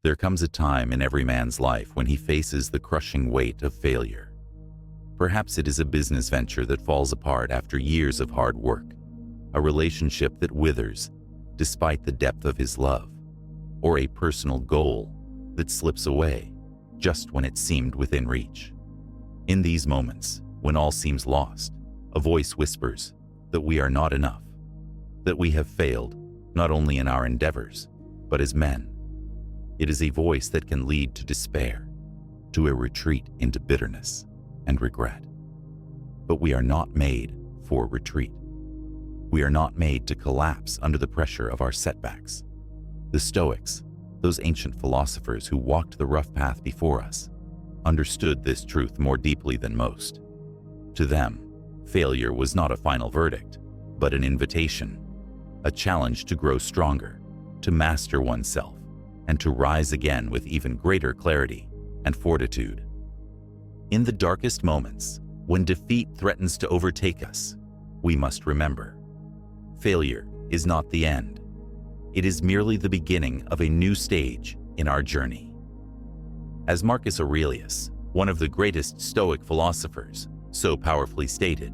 There comes a time in every man's life when he faces the crushing weight of failure. Perhaps it is a business venture that falls apart after years of hard work, a relationship that withers despite the depth of his love, or a personal goal that slips away just when it seemed within reach. In these moments, when all seems lost, a voice whispers that we are not enough, that we have failed not only in our endeavors, but as men. It is a voice that can lead to despair, to a retreat into bitterness and regret. But we are not made for retreat. We are not made to collapse under the pressure of our setbacks. The Stoics, those ancient philosophers who walked the rough path before us, understood this truth more deeply than most. To them, failure was not a final verdict, but an invitation, a challenge to grow stronger, to master oneself, and to rise again with even greater clarity and fortitude. In the darkest moments, when defeat threatens to overtake us, we must remember, failure is not the end. It is merely the beginning of a new stage in our journey. As Marcus Aurelius, one of the greatest Stoic philosophers, so powerfully stated,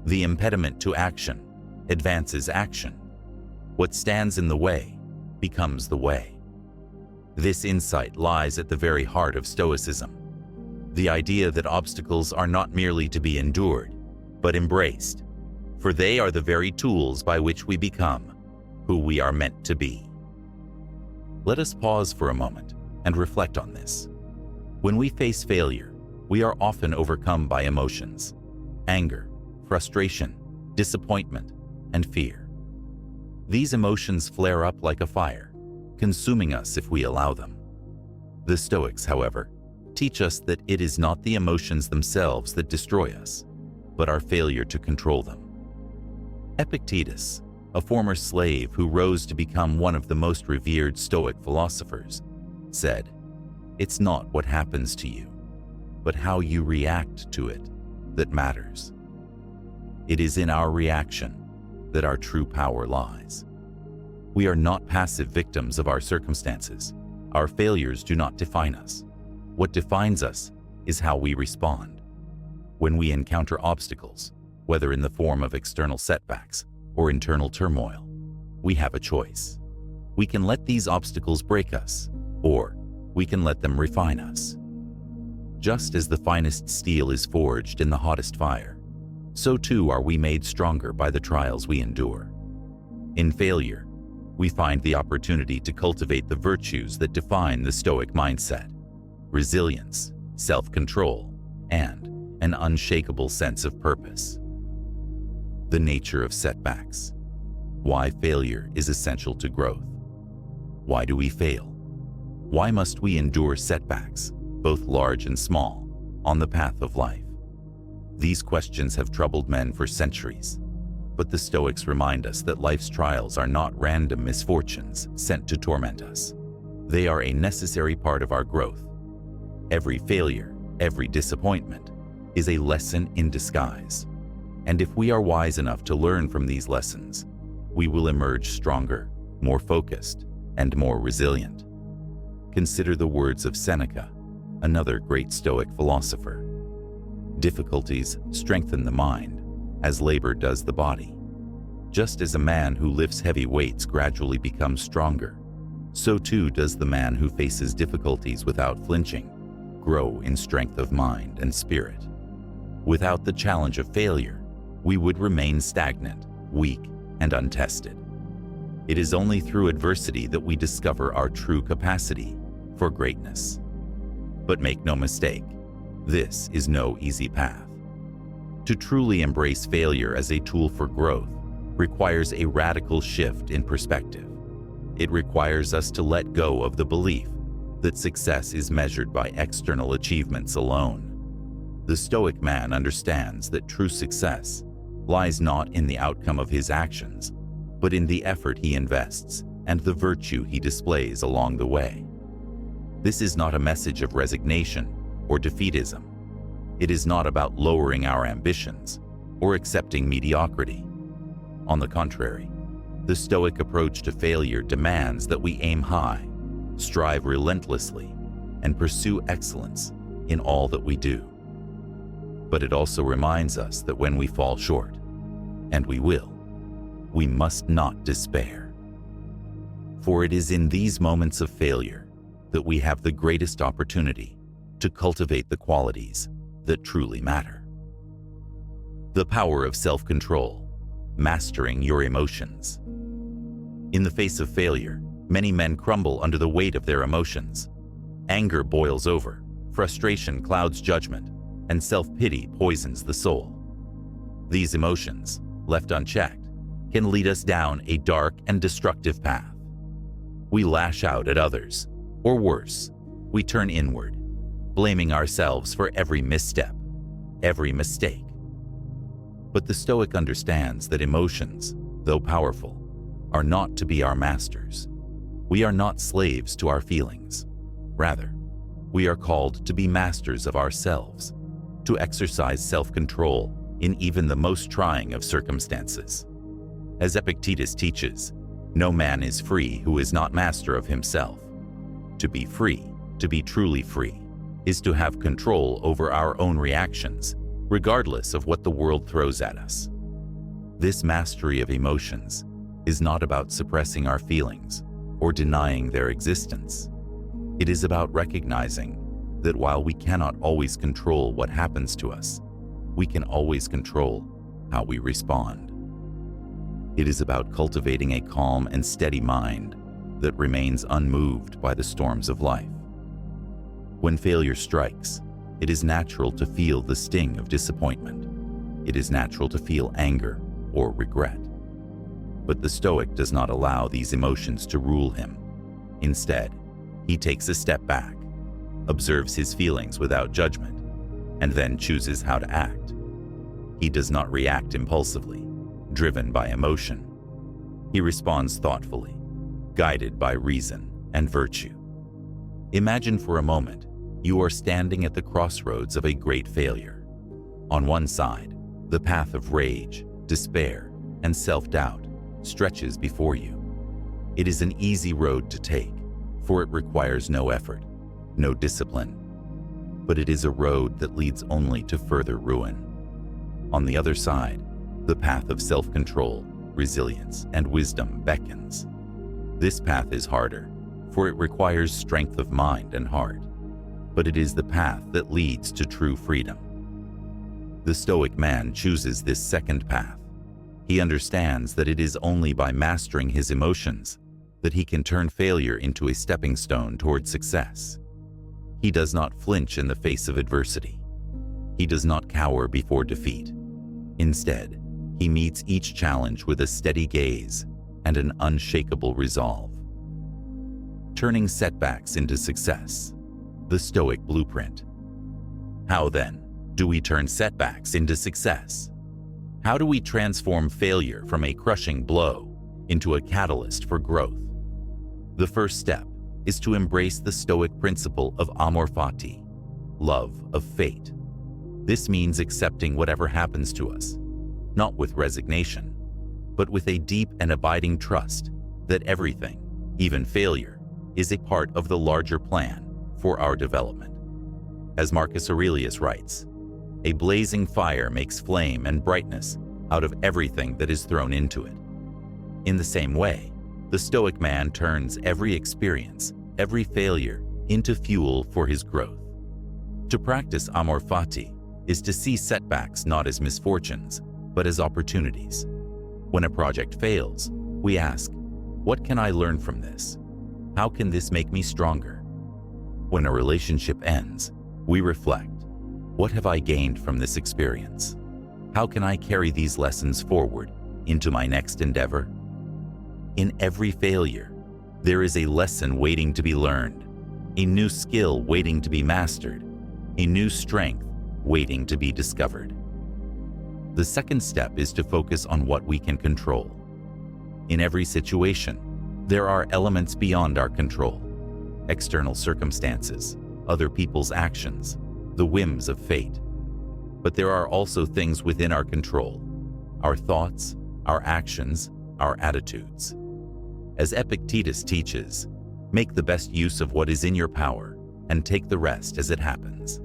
the impediment to action advances action. What stands in the way becomes the way. This insight lies at the very heart of Stoicism, the idea that obstacles are not merely to be endured, but embraced, for they are the very tools by which we become who we are meant to be. Let us pause for a moment and reflect on this. When we face failure, we are often overcome by emotions: anger, frustration, disappointment, and fear. These emotions flare up like a fire, consuming us if we allow them. The Stoics, however, teach us that it is not the emotions themselves that destroy us, but our failure to control them. Epictetus, a former slave who rose to become one of the most revered Stoic philosophers, said, "It's not what happens to you, but how you react to it that matters. It is in our reaction that our true power lies." We are not passive victims of our circumstances. Our failures do not define us. What defines us is how we respond. When we encounter obstacles, whether in the form of external setbacks or internal turmoil, we have a choice. We can let these obstacles break us, or we can let them refine us. Just as the finest steel is forged in the hottest fire, so too are we made stronger by the trials we endure. In failure, we find the opportunity to cultivate the virtues that define the Stoic mindset: resilience, self-control, and an unshakable sense of purpose. The nature of setbacks. Why failure is essential to growth. Why do we fail? Why must we endure setbacks, both large and small, on the path of life? These questions have troubled men for centuries, but the Stoics remind us that life's trials are not random misfortunes sent to torment us. They are a necessary part of our growth. Every failure, every disappointment, is a lesson in disguise. And if we are wise enough to learn from these lessons, we will emerge stronger, more focused, and more resilient. Consider the words of Seneca, another great Stoic philosopher. "Difficulties strengthen the mind, as labor does the body. Just as a man who lifts heavy weights gradually becomes stronger, so too does the man who faces difficulties without flinching grow in strength of mind and spirit." Without the challenge of failure, we would remain stagnant, weak, and untested. It is only through adversity that we discover our true capacity for greatness. But make no mistake, this is no easy path. To truly embrace failure as a tool for growth requires a radical shift in perspective. It requires us to let go of the belief that success is measured by external achievements alone. The Stoic man understands that true success lies not in the outcome of his actions, but in the effort he invests and the virtue he displays along the way. This is not a message of resignation or defeatism. It is not about lowering our ambitions or accepting mediocrity. On the contrary, the Stoic approach to failure demands that we aim high, strive relentlessly, and pursue excellence in all that we do. But it also reminds us that when we fall short, and we will, we must not despair. For it is in these moments of failure that we have the greatest opportunity to cultivate the qualities that truly matter. The power of self-control, mastering your emotions. In the face of failure, many men crumble under the weight of their emotions. Anger boils over, frustration clouds judgment, and self-pity poisons the soul. These emotions, left unchecked, can lead us down a dark and destructive path. We lash out at others, or worse, we turn inward, blaming ourselves for every misstep, every mistake. But the Stoic understands that emotions, though powerful, are not to be our masters. We are not slaves to our feelings. Rather, we are called to be masters of ourselves, to exercise self-control in even the most trying of circumstances. As Epictetus teaches, no man is free who is not master of himself. To be free, to be truly free, is to have control over our own reactions, regardless of what the world throws at us. This mastery of emotions is not about suppressing our feelings or denying their existence. It is about recognizing that while we cannot always control what happens to us, we can always control how we respond. It is about cultivating a calm and steady mind that remains unmoved by the storms of life. When failure strikes, it is natural to feel the sting of disappointment. It is natural to feel anger or regret. But the Stoic does not allow these emotions to rule him. Instead, he takes a step back, observes his feelings without judgment, and then chooses how to act. He does not react impulsively, driven by emotion. He responds thoughtfully, guided by reason and virtue. Imagine for a moment you are standing at the crossroads of a great failure. On one side, the path of rage, despair, and self-doubt stretches before you. It is an easy road to take, for it requires no effort, no discipline. But it is a road that leads only to further ruin. On the other side, the path of self-control, resilience, and wisdom beckons. This path is harder, for it requires strength of mind and heart, but it is the path that leads to true freedom. The Stoic man chooses this second path. He understands that it is only by mastering his emotions that he can turn failure into a stepping stone toward success. He does not flinch in the face of adversity. He does not cower before defeat. Instead, he meets each challenge with a steady gaze and an unshakable resolve. Turning setbacks into success, the Stoic blueprint. How then do we turn setbacks into success? How do we transform failure from a crushing blow into a catalyst for growth? The first step is to embrace the Stoic principle of amor fati, love of fate. This means accepting whatever happens to us, not with resignation, but with a deep and abiding trust that everything, even failure, is a part of the larger plan for our development. As Marcus Aurelius writes, a blazing fire makes flame and brightness out of everything that is thrown into it. In the same way, the Stoic man turns every experience, every failure, into fuel for his growth. To practice amor fati is to see setbacks not as misfortunes, but as opportunities. When a project fails, we ask, what can I learn from this? How can this make me stronger? When a relationship ends, we reflect, what have I gained from this experience? How can I carry these lessons forward into my next endeavor? In every failure, there is a lesson waiting to be learned, a new skill waiting to be mastered, a new strength waiting to be discovered. The second step is to focus on what we can control. In every situation, there are elements beyond our control: external circumstances, other people's actions, the whims of fate. But there are also things within our control: our thoughts, our actions, our attitudes. As Epictetus teaches, Make the best use of what is in your power and take the rest as it happens.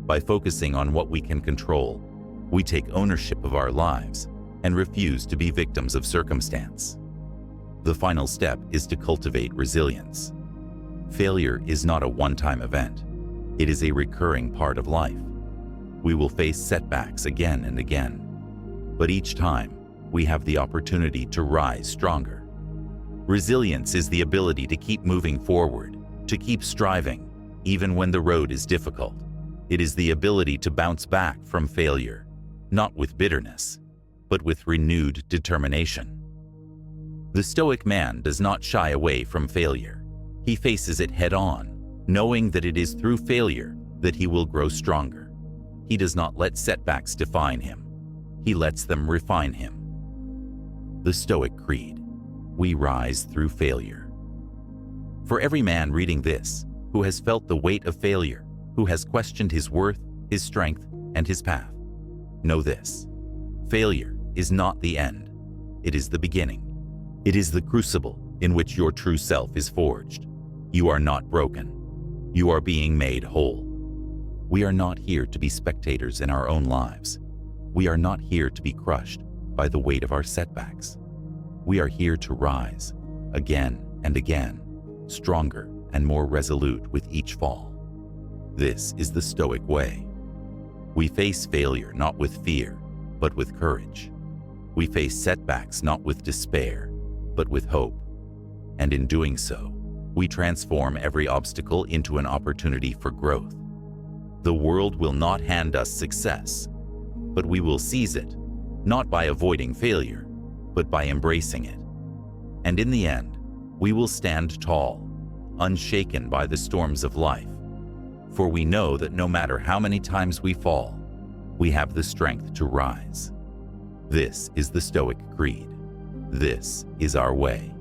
By focusing on what we can control, we take ownership of our lives and refuse to be victims of circumstance. The final step is to cultivate resilience. Failure is not a one-time event. It is a recurring part of life. We will face setbacks again and again, but each time we have the opportunity to rise stronger. Resilience is the ability to keep moving forward, to keep striving, even when the road is difficult. It is the ability to bounce back from failure, not with bitterness, but with renewed determination. The Stoic man does not shy away from failure. He faces it head-on, knowing that it is through failure that he will grow stronger. He does not let setbacks define him. He lets them refine him. The Stoic Creed: we rise through failure. For every man reading this who has felt the weight of failure, who has questioned his worth, his strength, and his path, know this: failure is not the end. It is the beginning. It is the crucible in which your true self is forged. You are not broken. You are being made whole. We are not here to be spectators in our own lives. We are not here to be crushed by the weight of our setbacks. We are here to rise again and again, stronger and more resolute with each fall. This is the Stoic way. We face failure not with fear, but with courage. We face setbacks not with despair, but with hope. And in doing so, we transform every obstacle into an opportunity for growth. The world will not hand us success, but we will seize it, not by avoiding failure, but by embracing it. And in the end, we will stand tall, unshaken by the storms of life. For we know that no matter how many times we fall, we have the strength to rise. This is the Stoic Creed. This is our way.